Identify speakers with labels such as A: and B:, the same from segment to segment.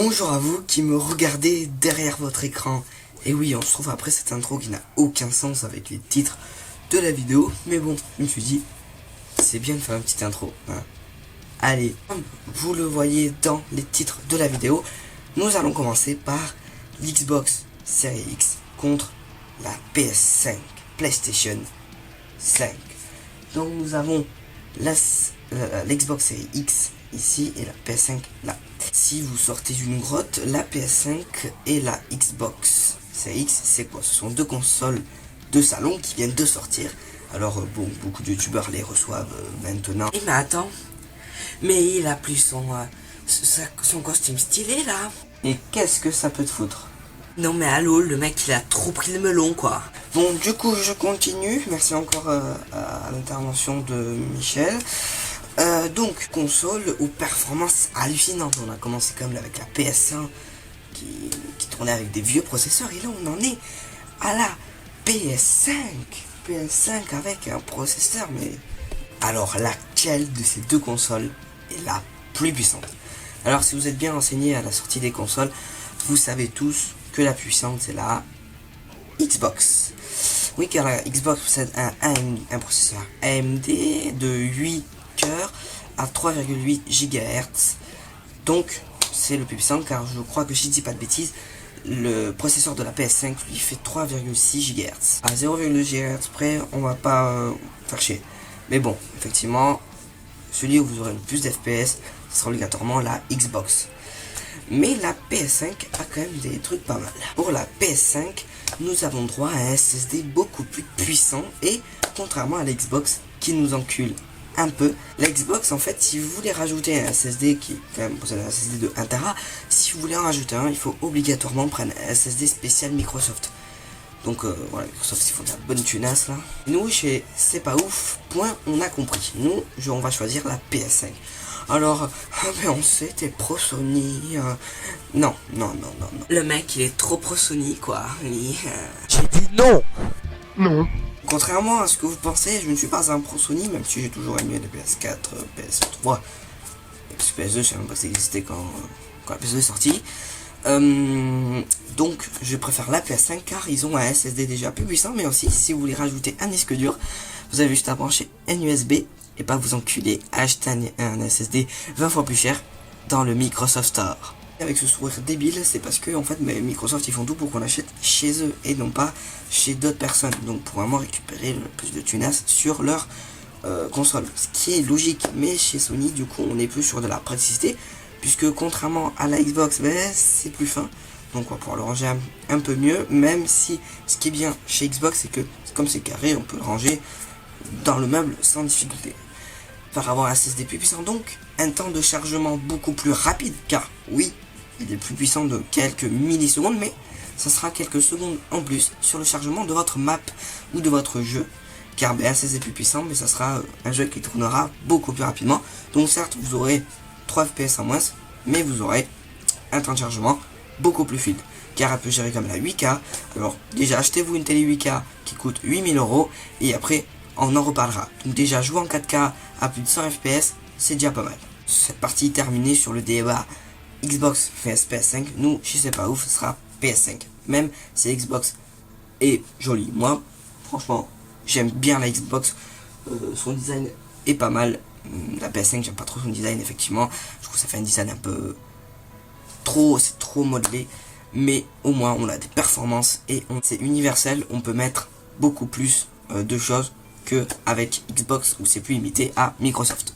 A: Bonjour à vous qui me regardez derrière votre écran. Et oui, on se trouve après cette intro qui n'a aucun sens avec les titres de la vidéo. Mais bon, je me suis dit, c'est bien de faire une petite intro. Hein. Allez, comme vous le voyez dans les titres de la vidéo, nous allons commencer par l'Xbox Series X contre la PS5, PlayStation 5. Donc nous avons l'Xbox Series X ici et la PS5 là. Si vous sortez d'une grotte, la PS5 et la Xbox Series X, c'est quoi? Ce sont deux consoles de salon qui viennent de sortir. Alors bon, beaucoup de youtubeurs les reçoivent maintenant. Et mais attends, mais il a plus son costume stylé là. Et qu'est-ce que ça peut te foutre? Non mais allô, le mec il a trop pris le melon quoi. Bon, du coup je continue. Merci encore à l'intervention de Michel. Donc console aux performances hallucinantes. On a commencé quand même avec la PS1 qui tournait avec des vieux processeurs, et là on en est à la PS5 avec un processeur. Mais alors laquelle de ces deux consoles est la plus puissante? Alors si vous êtes bien renseigné à la sortie des consoles, vous savez tous que la puissante c'est la Xbox. Oui, car la Xbox possède un processeur AMD de 8 cœurs à 3,8 GHz. Donc c'est le plus puissant, car je crois que si je dis pas de bêtises, le processeur de la PS5 lui fait 3,6 GHz. À 0,2 GHz près, on va pas faire chier. Mais bon, effectivement, celui où vous aurez le plus d'FPS, ce sera obligatoirement la Xbox. Mais la PS5 a quand même des trucs pas mal. Pour la PS5, nous avons droit à un SSD beaucoup plus puissant, et contrairement à la Xbox qui nous encule un peu, la Xbox en fait, si vous voulez rajouter un SSD qui quand même possède un SSD de 1 Tera, si vous voulez en rajouter un, il faut obligatoirement prendre un SSD spécial Microsoft. Donc voilà, Microsoft ils font de la bonne tunasse là. Nous chez C'est pas ouf, point, on a compris. Nous, on va choisir la PS5. Alors, mais on sait, t'es pro Sony. Non. Le mec il est trop pro Sony quoi.
B: J'ai dit non.
C: Non.
A: Contrairement à ce que vous pensez, je ne suis pas un pro Sony, même si j'ai toujours aimé les PS4, PS3, et PS2, je sais même pas si ça existait quand la PS2 est sortie. Donc, je préfère la PS5 car ils ont un SSD déjà plus puissant, mais aussi, si vous voulez rajouter un disque dur, vous avez juste à brancher un USB et pas vous enculer, acheter un SSD 20 fois plus cher dans le Microsoft Store. Avec ce sourire débile, c'est parce que en fait Microsoft ils font tout pour qu'on achète chez eux et non pas chez d'autres personnes, donc pour vraiment récupérer le plus de tunas sur leur console, ce qui est logique. Mais chez Sony du coup on est plus sur de la praticité, puisque contrairement à la Xbox, c'est plus fin, donc on va pouvoir le ranger un peu mieux, même si ce qui est bien chez Xbox c'est que comme c'est carré, on peut le ranger dans le meuble sans difficulté. Par avoir un SSD plus puissant, donc un temps de chargement beaucoup plus rapide, car oui, il est plus puissant de quelques millisecondes, mais ça sera quelques secondes en plus sur le chargement de votre map ou de votre jeu, car un SSD plus puissant, mais ça sera un jeu qui tournera beaucoup plus rapidement. Donc certes, vous aurez 3 FPS en moins, mais vous aurez un temps de chargement beaucoup plus fluide, car elle peut gérer comme la 8K. Alors déjà, achetez-vous une télé 8K qui coûte 8000 €, et après on en reparlera. Donc déjà, jouer en 4K à plus de 100 FPS, c'est déjà pas mal. Cette partie est terminée sur le débat Xbox vs PS5. Nous, je sais pas ouf, ce sera PS5. Même si Xbox est jolie. Moi, franchement, j'aime bien la Xbox. Son design est pas mal. La PS5, j'aime pas trop son design, effectivement. Je trouve que ça fait un design un peu c'est trop modelé. Mais au moins, on a des performances et c'est universel. On peut mettre beaucoup plus de choses que avec Xbox où c'est plus limité à Microsoft.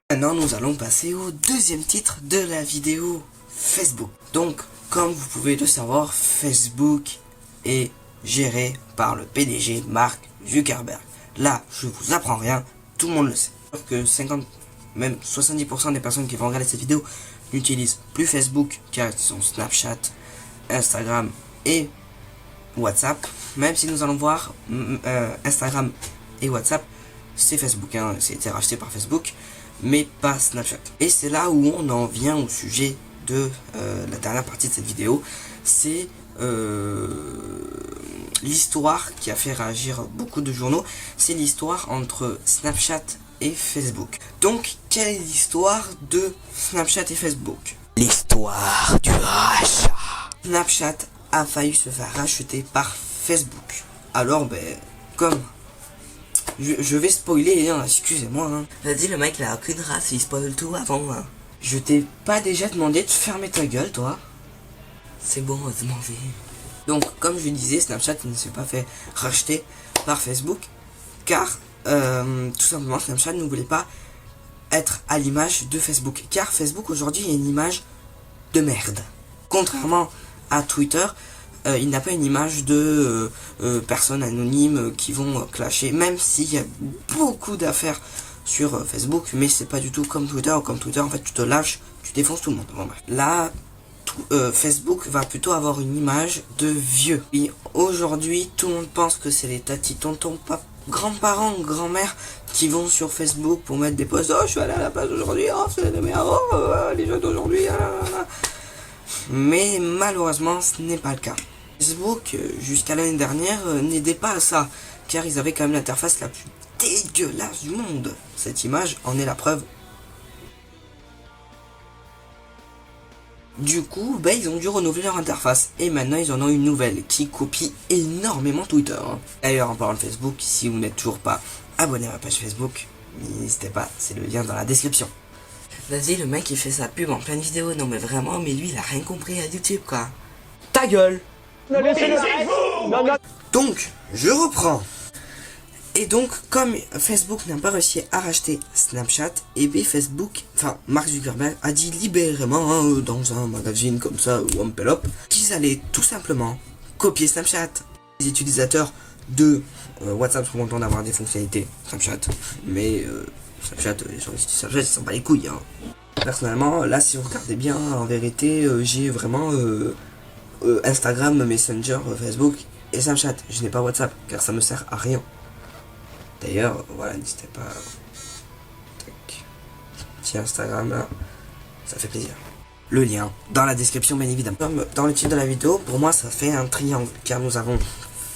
A: Maintenant nous allons passer au deuxième titre de la vidéo, Facebook. Donc comme vous pouvez le savoir, Facebook est géré par le PDG Mark Zuckerberg. Là je vous apprends rien, tout le monde le sait. Sauf que 50, même 70% des personnes qui vont regarder cette vidéo n'utilisent plus Facebook, car ils sont Snapchat, Instagram et WhatsApp. Même si nous allons voir Instagram et WhatsApp, c'est Facebook, hein, c'est été racheté par Facebook, mais pas Snapchat. Et c'est là où on en vient au sujet de la dernière partie de cette vidéo. C'est l'histoire qui a fait réagir beaucoup de journaux. C'est l'histoire entre Snapchat et Facebook. Donc, quelle est l'histoire de Snapchat et Facebook?
B: L'histoire du rachat.
A: Snapchat a failli se faire racheter par Facebook. Alors, comme... Je vais spoiler, hein, excusez-moi. Hein.
B: Vas-y, le mec, il a aucune race, il spoil tout avant. Hein.
A: Je t'ai pas déjà demandé de fermer ta gueule, toi?
B: C'est bon, je m'en vais.
A: Donc, comme je disais, Snapchat ne s'est pas fait racheter par Facebook, car, tout simplement, Snapchat ne voulait pas être à l'image de Facebook. Car Facebook, aujourd'hui, a une image de merde. Contrairement à Twitter, il n'a pas une image de personnes anonymes qui vont clasher, même s'il y a beaucoup d'affaires sur Facebook, mais c'est pas du tout comme Twitter. Comme Twitter, en fait, tu te lâches, tu défonces tout le monde. Bon, bref. Là, Facebook va plutôt avoir une image de vieux. Et aujourd'hui, tout le monde pense que c'est les tatis, tontons, grands-parents, grand-mères qui vont sur Facebook pour mettre des posts. Oh, je suis allé à la plage aujourd'hui, oh, c'est les meilleurs, oh, les jeunes d'aujourd'hui. Mais malheureusement, ce n'est pas le cas. Facebook, jusqu'à l'année dernière, n'aidait pas à ça, car ils avaient quand même l'interface la plus dégueulasse du monde. Cette image en est la preuve. Du coup, ils ont dû renouveler leur interface, et maintenant ils en ont une nouvelle, qui copie énormément Twitter. D'ailleurs, en parlant de Facebook, si vous n'êtes toujours pas abonné à ma page Facebook, n'hésitez pas, c'est le lien dans la description.
B: Vas-y, le mec, il fait sa pub en pleine vidéo. Non, mais vraiment, mais lui, il a rien compris à YouTube, quoi.
A: Ta gueule! Donc, je reprends. Et donc, comme Facebook n'a pas réussi à racheter Snapchat, et Facebook, enfin, Mark Zuckerberg a dit libérément, hein, dans un magazine comme ça, ou un pelop, qu'ils allaient tout simplement copier Snapchat. Les utilisateurs de WhatsApp sont contents d'avoir des fonctionnalités Snapchat, mais Snapchat, ils s'en bat les couilles. Hein. Personnellement, là, si vous regardez bien, en vérité, j'ai vraiment Instagram, Messenger, Facebook et Snapchat. Je n'ai pas WhatsApp, car ça me sert à rien. D'ailleurs, voilà, n'hésitez pas. Tac. Petit Instagram là, ça fait plaisir. Le lien dans la description, bien évidemment. Comme dans le titre de la vidéo, pour moi, ça fait un triangle, car nous avons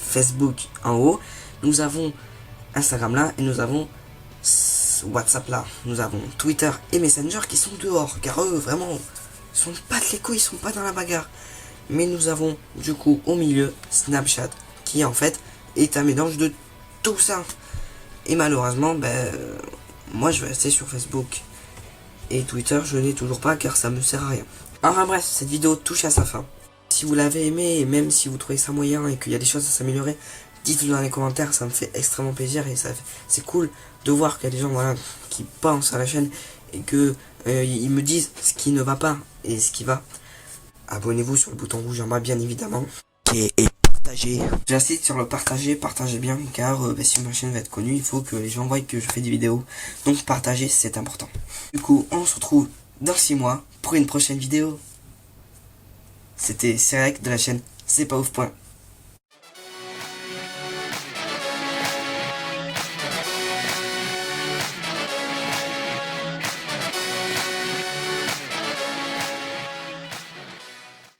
A: Facebook en haut, nous avons Instagram là, et nous avons WhatsApp là. Nous avons Twitter et Messenger qui sont dehors, car eux, vraiment, ils sont pas de les couilles, ils sont pas dans la bagarre. Mais nous avons, du coup, au milieu, Snapchat, qui en fait est un mélange de tout ça. Et malheureusement, moi je vais rester sur Facebook. Et Twitter, je n'ai toujours pas car ça me sert à rien. Enfin bref, cette vidéo touche à sa fin. Si vous l'avez aimé, et même si vous trouvez ça moyen et qu'il y a des choses à s'améliorer, dites-le dans les commentaires, ça me fait extrêmement plaisir. Et c'est cool de voir qu'il y a des gens voilà, qui pensent à la chaîne et que ils me disent ce qui ne va pas et ce qui va. Abonnez-vous sur le bouton rouge en bas, bien évidemment.
B: Et partagez.
A: J'insiste sur le partager, partagez bien, car si ma chaîne va être connue, il faut que les gens voient que je fais des vidéos. Donc partager, c'est important. Du coup, on se retrouve dans 6 mois pour une prochaine vidéo. C'était Cérec de la chaîne C'est pas ouf.